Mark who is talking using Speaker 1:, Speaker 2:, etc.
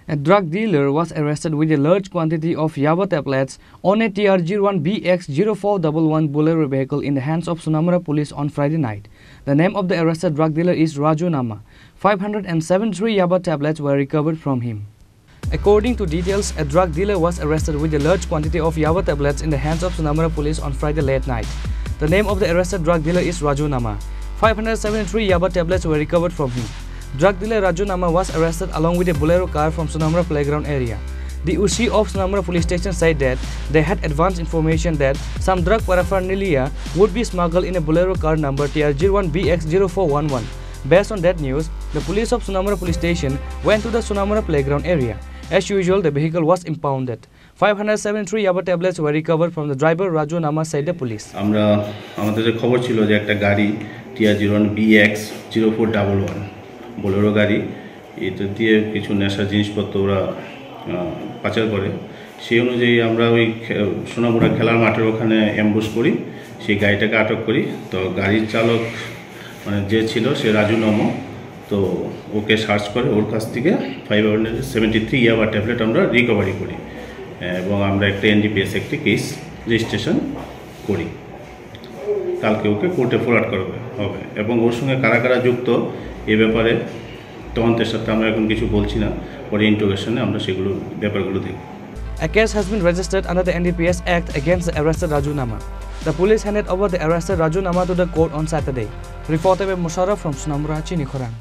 Speaker 1: A drug dealer was arrested with a large quantity of Yaba tablets on a TRG1BX0411 Bolero vehicle in the hands of Sonamara police on Friday night. The name of the arrested drug dealer is Raju Nama. 573 Yaba tablets were recovered from him. According to details, a drug dealer was arrested with a large quantity of Yaba tablets in the hands of Sonamara police on Friday late night. The name of the arrested drug dealer is Raju Nama. 573 Yaba tablets were recovered from him. Drug dealer Raju Nama was arrested along with a Bolero car from Sonamara playground area. The OC of Sonamara police station said that they had advance information that some drug paraphernalia would be smuggled in a Bolero car number TRG1BX0411. Based on that news, the police of Sonamara police station went to the Sonamara playground area. As usual, the vehicle was impounded. 573 Yaba tablets were recovered from the driver Raju Nama, said the police.
Speaker 2: আমরা আমাদের যে খবর ছিল যে একটা গাড়ি TR01BX0411 Bolero গাড়ি এটা দিয়ে কিছু নেশা জিনিসপত্র ওরা পাচার করে সেই অনুযায়ী আমরা ওই সোনামুড়া খেলার মাঠের ওখানে অ্যাম্বুশ করি সেই গাড়িটাকে আটক করি তো গাড়ির চালক মানে যে ছিল সে রাজু নামা তো ওকে সার্চ করে ওর কাছ থেকে 573 ইয়াবা ট্যাবলেট আমরা রিকভারি করি এবং আমরা একটা এনডিপিএস একটি কেস রেজিস্ট্রেশন করি কালকে ওকে কোর্টে ফরওয়ার্ড করবে হবে এবং ওর সঙ্গে কারা কারা যুক্ত এই ব্যাপারে তদন্তের সাথে আমরা এখন কিছু বলছি না পরে ইন্টারোগেশনে আমরা সেগুলো ব্যাপারগুলো দেখব
Speaker 1: A case has been registered under the NDPS Act against the arrested Raju Nama. The police handed over the arrested Raju Nama to the court on Saturday. Reported by Musharraf from Sonamara, Chini Khorang.